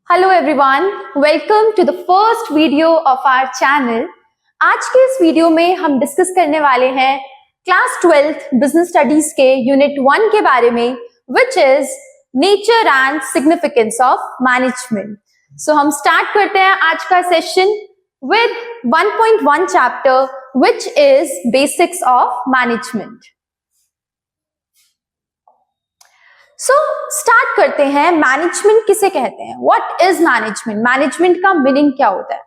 Hello everyone, welcome to the first video of our channel. आज के इस video में हम डिस्कस करने वाले हैं क्लास 12th बिजनेस स्टडीज के यूनिट 1 के बारे में, which is nature and significance of management. So हम स्टार्ट करते हैं आज का session with 1.1 chapter which is basics of management. Start करते हैं। मैनेजमेंट किसे कहते हैं? What is management? मैनेजमेंट का मीनिंग क्या होता है?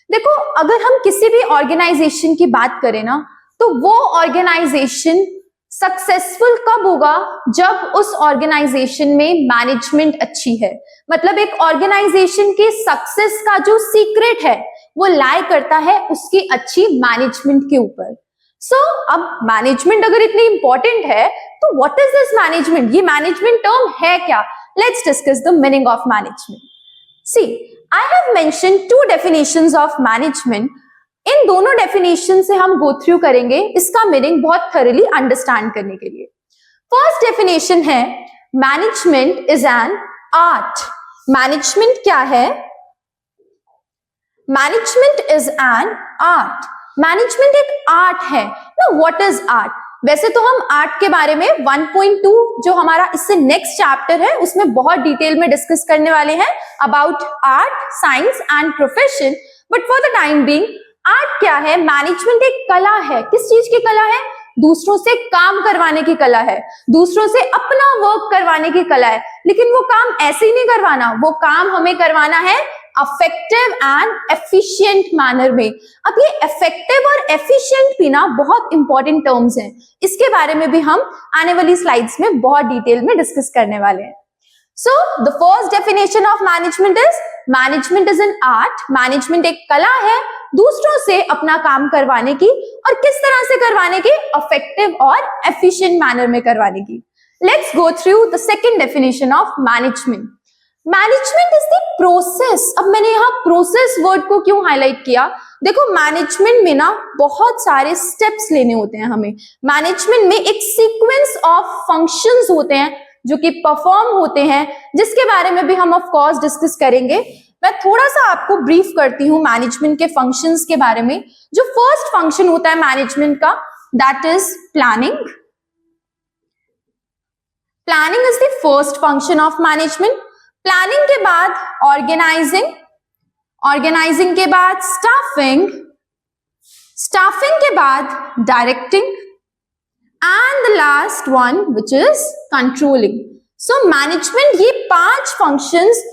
देखो, अगर हम किसी भी ऑर्गेनाइजेशन की बात करें ना, तो वो ऑर्गेनाइजेशन सक्सेसफुल कब होगा? जब उस ऑर्गेनाइजेशन में मैनेजमेंट अच्छी है। मतलब एक ऑर्गेनाइजेशन के सक्सेस का जो सीक्रेट है वो लाई करता है उसकी अच्छी मैनेजमेंट के ऊपर। अब मैनेजमेंट अगर इतनी इंपॉर्टेंट है तो व्हाट इज दिस मैनेजमेंट? ये मैनेजमेंट टर्म है क्या? Let's discuss the meaning of management. See, I have mentioned 2 definitions of management. इन दोनों डेफिनेशन से हम गो थ्रू करेंगे इसका मीनिंग बहुत थॉरली अंडरस्टैंड करने के लिए। फर्स्ट डेफिनेशन है management is an art. Management क्या है? Management is an art. Management एक आर्ट है ना। What is art? वैसे तो हम आर्ट के बारे में 1.2 जो हमारा इससे नेक्स्ट चैप्टर है उसमें बहुत डिटेल में डिस्कस करने वाले हैं about art, science and profession. But for the time being, art क्या है? मैनेजमेंट एक कला है। किस चीज की कला है? दूसरों से काम करवाने की कला है, दूसरों से अपना वर्क करवाने की कला है। लेकिन वो काम ऐसे ही नहीं करवाना, वो काम हमें करवाना है इफेक्टिव एंड एफिशिएंट मैनर में। अब ये इफेक्टिव और एफिशिएंट भी ना बहुत इंपॉर्टेंट टर्म्स हैं। इसके बारे में भी हम आने वाली स्लाइड्स में बहुत डिटेल में डिस्कस करने वाले हैं। So the first definition of management is an art. Management एक कला है दूसरों से अपना काम करवाने की, और किस तरह से करवाने की? इफेक्टिव और एफिशिएंट मैनर में करवाने की। Let's go through the second definition of management. Management is the process. अब मैंने यहाँ प्रोसेस वर्ड को क्यों हाईलाइट किया? देखो, मैनेजमेंट में ना बहुत सारे स्टेप्स लेने होते हैं हमें। मैनेजमेंट में एक सीक्वेंस ऑफ फंक्शंस होते हैं जो कि परफॉर्म होते हैं, जिसके बारे में भी हम ऑफ कोर्स डिस्कस करेंगे। मैं थोड़ा सा आपको ब्रीफ करती हूँ मैनेजमेंट के फंक्शंस के बारे में। जो फर्स्ट फंक्शन होता है मैनेजमेंट का, that is planning. Planning is the first function of management. Planning के बाद ऑर्गेनाइजिंग, ऑर्गेनाइजिंग के बाद स्टाफिंग, स्टाफिंग के बाद directing, and the last one which is controlling. So management ये 5 फंक्शंस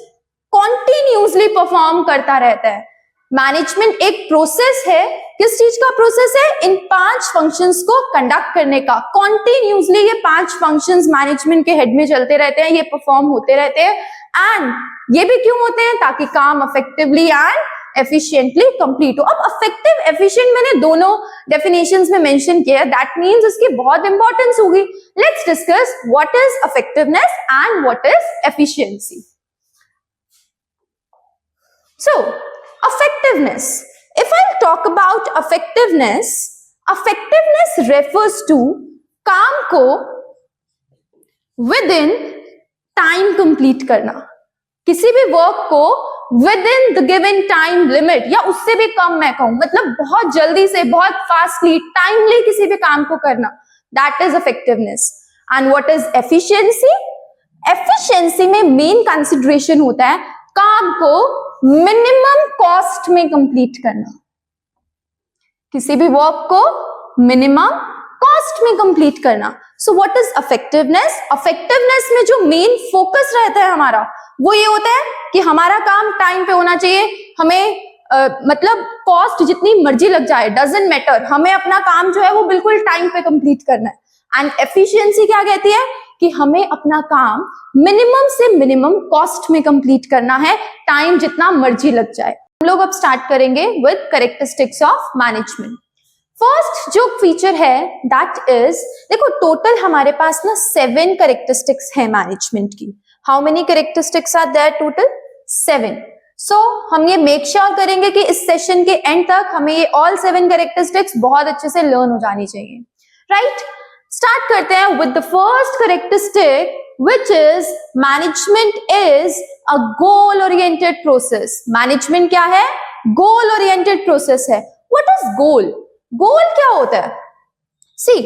कॉन्टिन्यूसली परफॉर्म करता रहता है। मैनेजमेंट एक प्रोसेस है। किस चीज का प्रोसेस है? इन 5 फंक्शंस को कंडक्ट करने का। कॉन्टिन्यूसली ये 5 फंक्शंस मैनेजमेंट के हेड में चलते रहते हैं, ये परफॉर्म होते रहते हैं। एंड ये भी क्यों होते हैं? ताकि काम इफेक्टिवली एंड एफिशिएंटली कंप्लीट हो। अब इफेक्टिव एफिशिएंट मैंने दोनों डेफिनेशंस में मेंशन किया है, दैट मींस इसकी बहुत इंपॉर्टेंस होगी। Let's discuss what is effectiveness and what is efficiency. So, effectiveness. If I talk about effectiveness refers to काम को within time complete करना। किसी भी वर्क को within the given time limit या उससे भी कम मैं कहूं, मतलब बहुत जल्दी से, बहुत फास्टली, टाइमली किसी भी काम को करना, that is effectiveness. And what is efficiency? Efficiency में मेन कंसिडरेशन होता है काम को मिनिमम कॉस्ट में कंप्लीट करना। किसी भी वर्क को मिनिमम कॉस्ट में कंप्लीट करना। So what is effectiveness? Effectiveness में जो मेन फोकस रहता है हमारा, वो ये होता है कि हमारा काम टाइम पे होना चाहिए। हमें मतलब कॉस्ट जितनी मर्जी लग जाए, डजंट मैटर, हमें अपना काम जो है वो बिल्कुल टाइम पे कंप्लीट करना है। एंड एफिशिएंसी क्या कहती है? कि हमें अपना काम मिनिमम से मिनिमम कॉस्ट में कंप्लीट करना है, टाइम जितना मर्जी लग जाए। हम लोग अब स्टार्ट करेंगे with characteristics of management. First जो फीचर है दैट इज, देखो टोटल हमारे पास ना 7 कैरेक्टरिस्टिक्स है मैनेजमेंट की। How many characteristics are there? Total 7। So हम ये मेक श्योर करेंगे कि इस सेशन के एंड तक हमें ये ऑल 7 कैरेक्टरिस्टिक्स बहुत अच्छे से लर्न हो जानी चाहिए, राइट? स्टार्ट करते हैं with the first characteristic which is management is a goal oriented process. Management क्या है? Goal oriented process है. What is goal? Goal क्या होता है? See,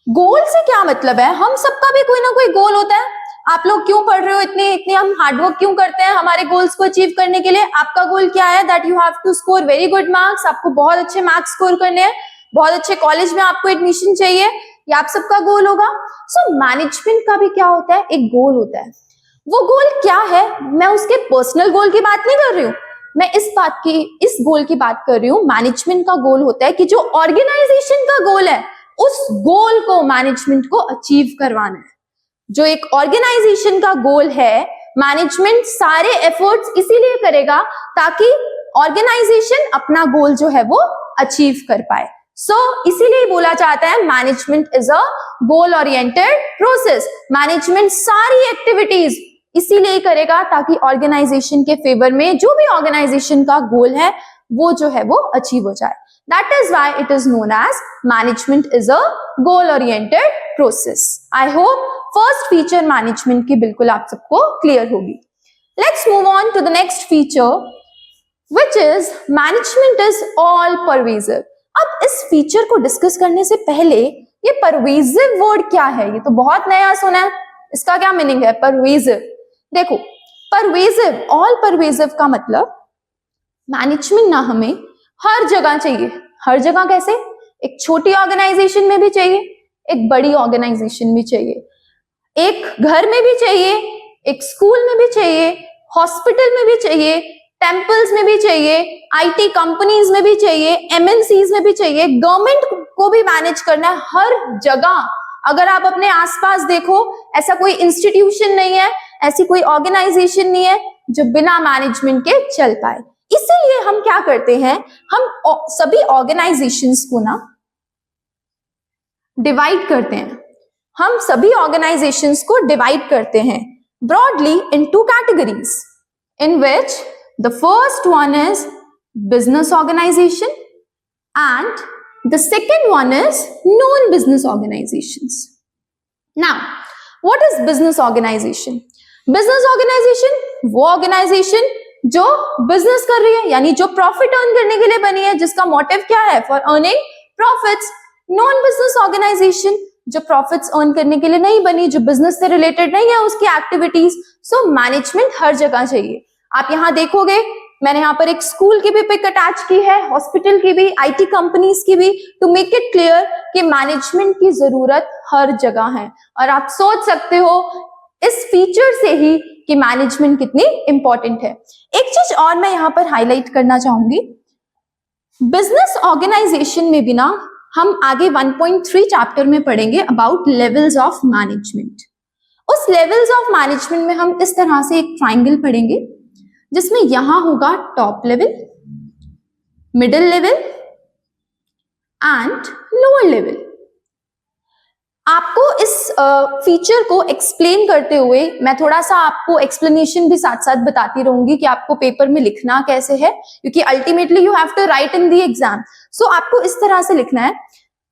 गोल से क्या मतलब है? हम सबका भी कोई ना कोई गोल होता है. आप लोग क्यों पढ़ रहे हो? इतने हम हार्डवर्क क्यों करते हैं हमारे गोल्स को अचीव करने के लिए? आपका गोल क्या है? That you have to score very good marks. आपको बहुत अच्छे मार्क्स स्कोर करने हैं, बहुत अच्छे कॉलेज में आपको एडमिशन चाहिए, ये आप सबका गोल होगा. सो मैनेजमेंट का भी क्या होता है? एक गोल होता है. वो गोल क्या है? मैं उसके पर्सनल गोल की बात नहीं कर रही हूँ, मैं इस गोल की बात कर रही हूँ. मैनेजमेंट का गोल होता है कि जो ऑर्गेनाइजेशन का गोल है उस गोल को मैनेजमेंट को अचीव करवाना है. जो एक ऑर्गेनाइजेशन का गोल है, मैनेजमेंट सारे एफर्ट्स इसीलिए करेगा ताकि ऑर्गेनाइजेशन अपना गोल जो है वो अचीव कर पाए. सो इसीलिए बोला जाता है management is a goal oriented process. Management सारी एक्टिविटीज इसीलिए करेगा ताकि ऑर्गेनाइजेशन के फेवर में जो भी ऑर्गेनाइजेशन का गोल है वो जो है वो अचीव हो जाए. That is why it is known as management is a goal oriented process. I hope first feature management की बिल्कुल आप सबको clear होगी. Let's move on to the next feature, which is management is all pervasive. अब इस feature को discuss करने से पहले ये pervasive word क्या है? ये तो बहुत नया सुना है. इसका क्या मीनिंग है? pervasive. देखो, pervasive, all pervasive का मतलब मैनेजमेंट ना हमें हर जगह चाहिए. हर जगह कैसे? एक छोटी ऑर्गेनाइजेशन में भी चाहिए, एक बड़ी ऑर्गेनाइजेशन भी चाहिए, एक घर में भी चाहिए, एक स्कूल में भी चाहिए, हॉस्पिटल में भी चाहिए, टेम्पल्स में भी चाहिए, आईटी कंपनीज में भी चाहिए, एमएनसीज में भी चाहिए. गवर्नमेंट को भी मैनेज करना है हर जगह. अगर आप अपने आसपास देखो, ऐसा कोई इंस्टीट्यूशन नहीं है, ऐसी कोई ऑर्गेनाइजेशन नहीं है जो बिना मैनेजमेंट के चल पाए. इसीलिए हम क्या करते हैं, हम सभी ऑर्गेनाइजेशंस को ना डिवाइड करते हैं. हम सभी ऑर्गेनाइजेशंस को डिवाइड करते हैं broadly in two categories, in which the first one is business organisation and the second one is non business organisations. Now what is business organisation? Business organisation वो ऑर्गेनाइजेशन जो business कर रही है, यानी जो प्रॉफिट अर्न करने के लिए बनी है, जिसका मोटिव क्या है? For earning profits. Non business organisation जो प्रॉफिट्स अर्न करने के लिए नहीं बनी, जो बिजनेस से रिलेटेड नहीं है उसकी एक्टिविटीज. सो मैनेजमेंट हर जगह चाहिए. आप यहाँ देखोगे, मैंने यहाँ पर एक स्कूल की भी पिक अटैच की है, हॉस्पिटल की भी, आईटी कंपनीज की भी, टू मेक इट क्लियर कि मैनेजमेंट की जरूरत हर जगह है. और आप सोच सकते हो इस फीचर से ही कि मैनेजमेंट कितनी इंपॉर्टेंट है. एक चीज और मैं यहां पर हाईलाइट करना चाहूंगी, बिजनेस ऑर्गेनाइजेशन में भी ना हम आगे 1.3 चैप्टर में पढ़ेंगे अबाउट लेवल्स ऑफ मैनेजमेंट. उस लेवल्स ऑफ मैनेजमेंट में हम इस तरह से एक ट्राइंगल पढ़ेंगे जिसमें यहां होगा top level, middle level and lower level. आपको इस फीचर को एक्सप्लेन करते हुए मैं थोड़ा सा आपको एक्सप्लेनेशन भी साथ साथ बताती रहूंगी कि आपको पेपर में लिखना कैसे है, क्योंकि ultimately you have to write in the exam. So आपको इस तरह से लिखना है.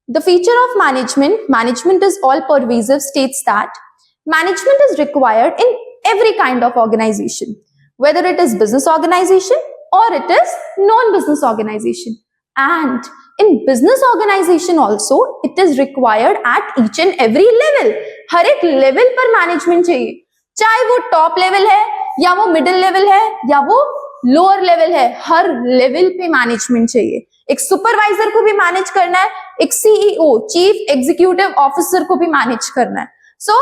The feature of management is all pervasive states that management is required in every kind of organisation, whether it is business organisation और it is non business organisation. And in business organization also it is required at each and every level. हर एक level पर management चाहिए, चाहे वो top level है या वो middle level है या वो लोअर लेवल है, हर लेवल पे मैनेजमेंट चाहिए. एक सुपरवाइजर को भी मैनेज करना है, एक सीईओ चीफ एग्जीक्यूटिव ऑफिसर को भी मैनेज करना है. So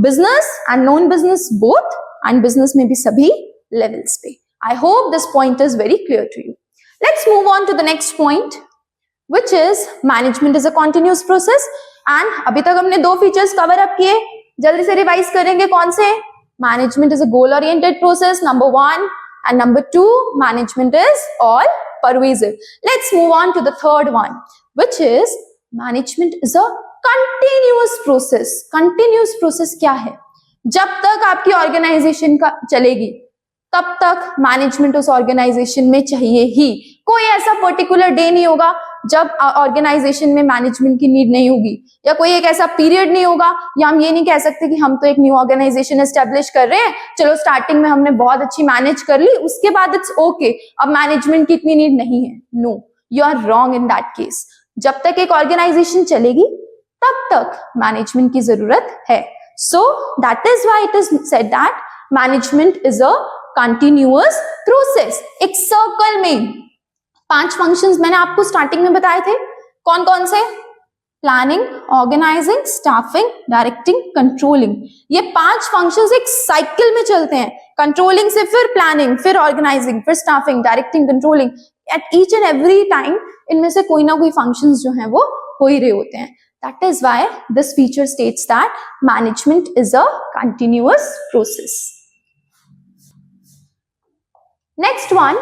business and non business both, and business में भी सभी लेवल्स पे. I hope this point is very clear to you. Let's move on to the next point, which is management is a continuous process. And अभी तक हमने दो features cover up किए, जल्दी से रिवाइज करेंगे. कौन से? Management is a goal oriented process, number 1, and number 2, management is all pervasive. Let's move on to the third one, which is management is a continuous process. Continuous process क्या है? जब तक आपकी ऑर्गेनाइजेशन का चलेगी तब तक मैनेजमेंट उस ऑर्गेनाइजेशन में चाहिए ही. कोई ऐसा पर्टिकुलर डे नहीं होगा जब ऑर्गेनाइजेशन में मैनेजमेंट की नीड नहीं होगी, या कोई एक ऐसा पीरियड नहीं होगा, या हम ये नहीं कह सकते कि हम तो एक न्यू ऑर्गेनाइजेशन एस्टेब्लिश कर रहे हैं, चलो स्टार्टिंग में हमने बहुत अच्छी मैनेज कर ली, उसके बाद इट्स ओके, अब मैनेजमेंट की इतनी नीड नहीं है। No, you are wrong in that case. जब तक एक ऑर्गेनाइजेशन चलेगी तब तक मैनेजमेंट की जरूरत है। So that is why it is said that management is a continuous process. एक सर्कल में 5 फंक्शंस मैंने आपको स्टार्टिंग में बताए थे, कौन कौन से? Planning, organising, staffing, directing, controlling. ये 5 फंक्शंस एक साइकिल में चलते हैं, कंट्रोलिंग से फिर प्लानिंग, फिर ऑर्गेनाइजिंग, फिर staffing, directing, controlling. At each and every time इनमें से कोई ना कोई फंक्शंस जो हैं वो हो ही रहे होते हैं। That is why this feature states that management is a continuous process. Next one,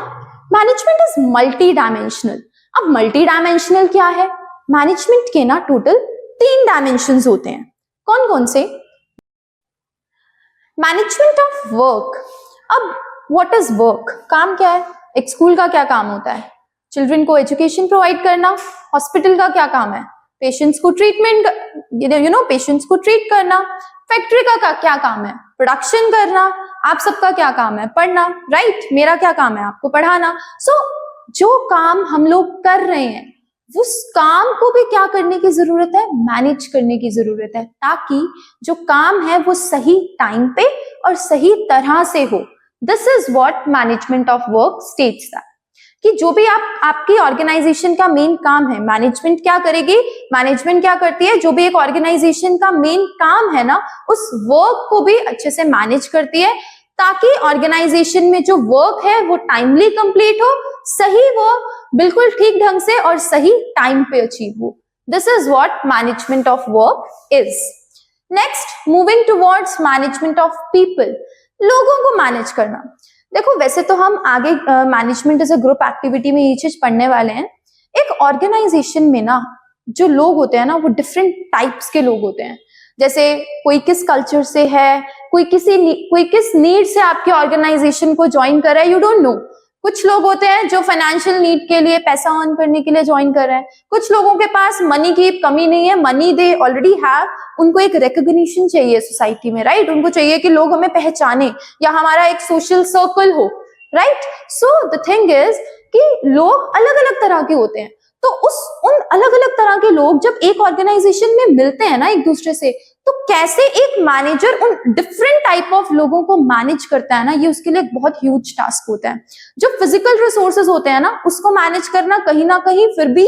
management is multi-dimensional. अब multi-dimensional क्या है? मैनेजमेंट के ना टोटल 3 डायमेंशंस होते हैं। कौन कौन से? Management of work. अब व्हाट इज वर्क? काम क्या है? एक स्कूल का क्या काम होता है? चिल्ड्रन को एजुकेशन प्रोवाइड करना। हॉस्पिटल का क्या काम है? पेशेंट्स को ट्रीटमेंट, पेशेंट्स को ट्रीट करना। फैक्ट्री का क्या काम है? प्रोडक्शन करना। आप सबका क्या काम है? पढ़ना, राइट? मेरा क्या काम है? आपको पढ़ाना। सो जो काम हम लोग कर रहे हैं उस काम को भी क्या करने की जरूरत है? मैनेज करने की जरूरत है, ताकि जो काम है वो सही टाइम पे और सही तरह से हो। This is what management of work states that, कि जो भी आपकी ऑर्गेनाइजेशन का मेन काम है, मैनेजमेंट क्या करेगी? मैनेजमेंट क्या करती है? जो भी एक ऑर्गेनाइजेशन का मेन काम है ना, उस वर्क को भी अच्छे से मैनेज करती है, ताकि ऑर्गेनाइजेशन में जो वर्क है वो टाइमली कंप्लीट हो, सही वो बिल्कुल ठीक ढंग से और सही टाइम पे अचीव हो। This is what management of work is. Next, moving towards management of people. लोगों को मैनेज करना। देखो, वैसे तो हम आगे management as a group activity में ये चीज पढ़ने वाले हैं। एक ऑर्गेनाइजेशन में ना जो लोग होते हैं ना, वो डिफरेंट टाइप्स के लोग होते हैं। जैसे कोई किस कल्चर से है, कोई किस नीड से आपके ऑर्गेनाइजेशन को ज्वाइन कर रहा है, यू डोंट नो। कुछ लोग होते हैं जो फाइनेंशियल नीड के लिए, पैसा अर्न करने के लिए ज्वाइन कर रहे हैं। कुछ लोगों के पास मनी की कमी नहीं है, मनी दे ऑलरेडी हैव, उनको एक रिकॉग्निशन चाहिए सोसाइटी में, राइट? उनको चाहिए कि लोग हमें पहचाने या हमारा एक सोशल सर्कल हो, right? So the thing is कि लोग अलग अलग तरह के होते हैं। तो उन अलग अलग तरह के लोग जब एक ऑर्गेनाइजेशन में मिलते हैं ना एक दूसरे से, तो कैसे एक मैनेजर उन डिफरेंट टाइप ऑफ लोगों को मैनेज करता है ना, ये उसके लिए एक बहुत ह्यूज टास्क होता है। जो फिजिकल रिसोर्सेज होते हैं ना, उसको मैनेज करना कहीं ना कहीं फिर भी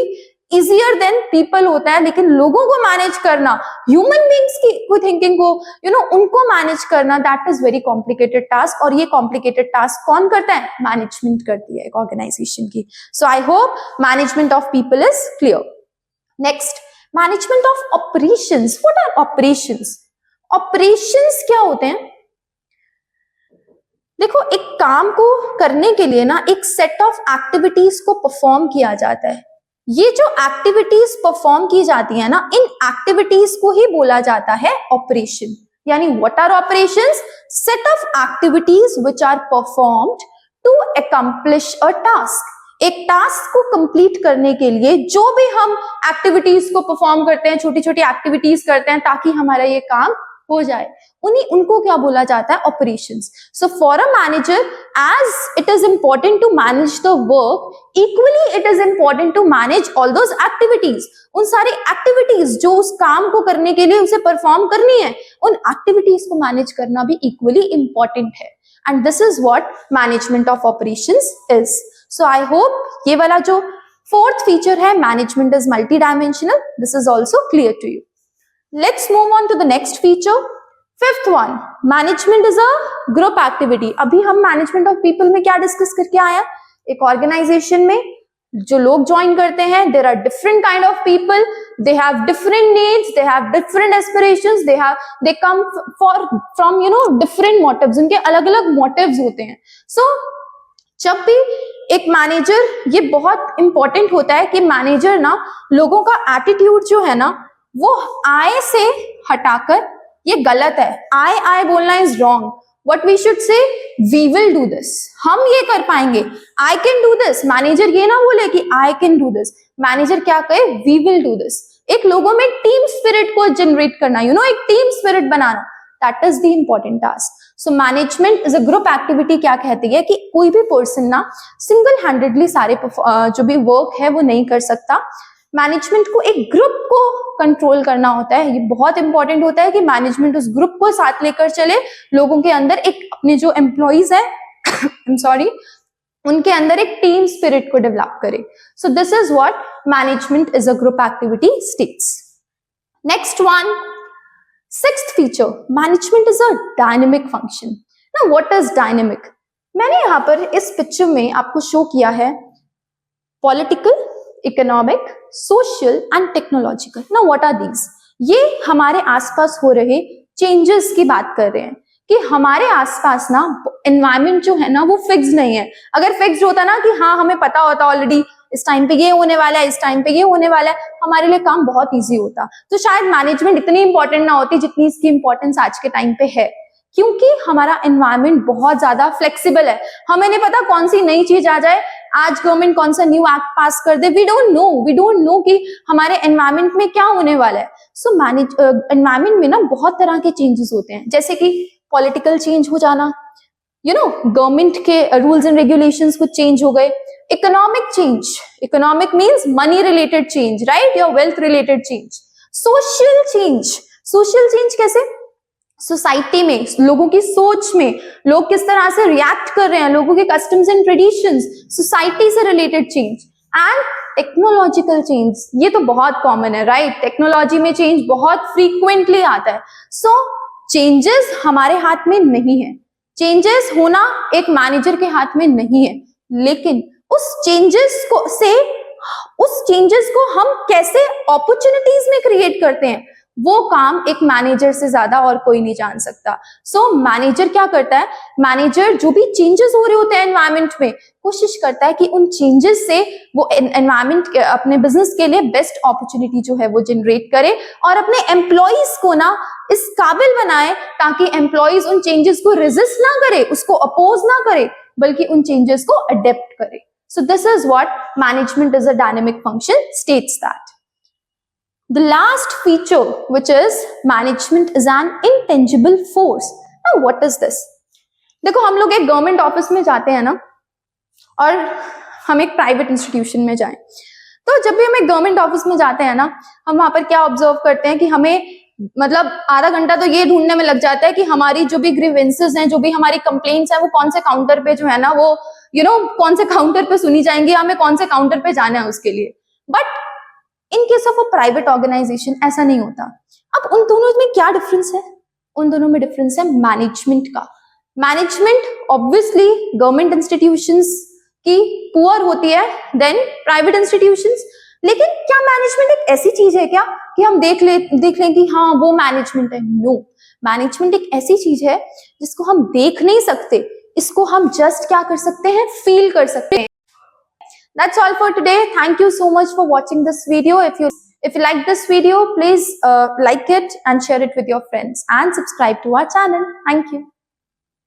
इजियर देन पीपल होता है, लेकिन लोगों को मैनेज करना, ह्यूमन बींग्स की थिंकिंग को उनको मैनेज करना, that is very complicated task. और ये कॉम्प्लिकेटेड टास्क कौन करता है? मैनेजमेंट करती है एक ऑर्गेनाइजेशन की। So I hope management of people is clear. Next, management of operations. What are operations? Operations क्या होते हैं? देखो, एक काम को करने के लिए ना एक सेट ऑफ एक्टिविटीज को परफॉर्म किया जाता है। ये जो एक्टिविटीज परफॉर्म की जाती है ना, इन एक्टिविटीज को ही बोला जाता है ऑपरेशन। यानी what are operations? Set of activities which are performed to accomplish a task. एक टास्क को कंप्लीट करने के लिए जो भी हम एक्टिविटीज को परफॉर्म करते हैं, छोटी छोटी एक्टिविटीज करते हैं ताकि हमारा ये काम हो जाए, उनको क्या बोला जाता है? Operations. So for a manager, as it is important to manage the work, equally it is important to manage all those activities. उन सारी एक्टिविटीज जो उस काम को करने के लिए उसे परफॉर्म करनी है, उन एक्टिविटीज को मैनेज करना भी इक्वली इंपॉर्टेंट है। And this is what management of operations is. So I hope ये वाला जो 4th फीचर है, management is multi dimensional, this is also clear to you. Let's move on to the next feature. 5th one, management is a group activity. अभी हम management of people में क्या discuss करके आए हैं? एक ऑर्गेनाइजेशन में जो लोग ज्वाइन करते हैं, there are different kind of people, they have different needs, they have different aspirations, they come from different motives. उनके अलग अलग motives होते हैं। So जब भी एक मैनेजर, ये बहुत इंपॉर्टेंट होता है कि मैनेजर ना लोगों का एटीट्यूड जो है ना, वो आय से हटाकर, ये गलत है, आय बोलना is wrong, what we should say, we will do this, हम ये कर पाएंगे, I can do this। Manager ये ना बोले कि I can do this, manager क्या कहे, we will do this। एक लोगों में टीम स्पिरिट को जनरेट करना, एक team spirit banana, that is the important task. So management is a group activity क्या कहती है कि कोई भी पर्सन ना सिंगल हैंडेडली सारे जो भी वर्क है वो नहीं कर सकता। मैनेजमेंट को एक ग्रुप को कंट्रोल करना होता है, ये बहुत इंपॉर्टेंट होता है कि मैनेजमेंट उस ग्रुप को साथ लेकर चले, लोगों के अंदर एक अपने जो एम्प्लॉइज है उनके अंदर एक टीम स्पिरिट को डेवलप करे। So this is what management is a group activity states. Next one, sixth feature, management is a dynamic function. Now what is dynamic? मैंने यहां पर इस पिक्चर में आपको शो किया है political, economic, social and technological. Now what are these? ये हमारे आसपास हो रहे चेंजेस की बात कर रहे हैं कि हमारे आसपास ना एनवायरमेंट जो है ना वो फिक्स नहीं है। अगर फिक्स होता ना कि हाँ हमें पता होता ऑलरेडी इस टाइम पे ये होने वाला है, इस टाइम पे ये होने वाला है, हमारे लिए काम बहुत इजी होता। तो शायद मैनेजमेंट इतनी इंपॉर्टेंट ना होती जितनी इसकी इंपॉर्टेंस आज के टाइम पे है, क्योंकि हमारा एनवायरमेंट बहुत ज्यादा फ्लेक्सिबल है। हमें नहीं पता कौन सी नई चीज आ जाए, आज गवर्नमेंट कौन सा न्यू एक्ट पास कर दे, वी डोंट नो कि हमारे एनवायरमेंट में क्या होने वाला है। सो एनवायरमेंट में ना बहुत तरह के चेंजेस होते हैं, जैसे कि पॉलिटिकल चेंज हो जाना, गवर्नमेंट के रूल्स एंड रेगुलेशंस कुछ चेंज हो गए। Economic change, economic means money related change, right, या wealth related change. Social change, social change कैसे? सोसाइटी में, लोगों की सोच में, लोग किस तरह से रिएक्ट कर रहे हैं, लोगों के कस्टम्स एंड ट्रेडिशंस, सोसाइटी से related change. And technological change, ये तो बहुत कॉमन है, राइट, टेक्नोलॉजी में चेंज बहुत फ्रीक्वेंटली आता है। सो चेंजेस हमारे हाथ में नहीं है, चेंजेस होना एक मैनेजर के हाथ में नहीं है, लेकिन उस चेंजेस को हम कैसे अपॉर्चुनिटीज में क्रिएट करते हैं, वो काम एक मैनेजर से ज्यादा और कोई नहीं जान सकता। सो मैनेजर क्या करता है, मैनेजर जो भी चेंजेस हो रहे होते हैं एनवायरमेंट में, कोशिश करता है कि उन चेंजेस से वो एनवायरमेंट अपने बिजनेस के लिए बेस्ट अपॉर्चुनिटी जो है वो जनरेट करे और अपने एम्प्लॉइज को ना इस काबिल बनाए ताकि एम्प्लॉइज उन चेंजेस को रेजिस्ट ना करे, उसको अपोज ना करे, बल्कि उन चेंजेस को अडेप्ट करे। So this is what management is a dynamic function states that. The last feature, which is management is an intangible force. Now, what is this? देखो, हम लोग एक गवर्नमेंट ऑफिस में जाते हैं ना, और हम एक प्राइवेट इंस्टीट्यूशन में जाएं, तो जब भी हम एक गवर्नमेंट ऑफिस में जाते हैं ना, हम वहां पर क्या ऑब्जर्व करते हैं कि हमें मतलब आधा घंटा तो ये ढूंढने में लग जाता है कि हमारी जो भी ग्रीवेंसेस हैं, जो भी हमारी कंप्लेंट्स हैं, वो कौन से काउंटर पे जो है ना वो कौन से काउंटर पे सुनी जाएंगी, हमें कौन से काउंटर पे जाना है उसके लिए। But in case of a private organisation ऐसा नहीं होता। अब उन दोनों में क्या डिफरेंस है? उन दोनों में डिफरेंस है मैनेजमेंट का। मैनेजमेंट ऑब्वियसली गवर्नमेंट इंस्टीट्यूशंस की पुअर होती है देन प्राइवेट इंस्टीट्यूशंस, लेकिन क्या मैनेजमेंट एक ऐसी चीज है क्या कि हम देख लें कि हाँ वो मैनेजमेंट है? नो, मैनेजमेंट एक ऐसी चीज है जिसको हम देख नहीं सकते, इसको हम जस्ट क्या कर सकते हैं, फील कर सकते हैं। That's all for today. Thank you so much for watching this video. If you like this video, please like it and share it with your friends and subscribe to our channel. Thank you.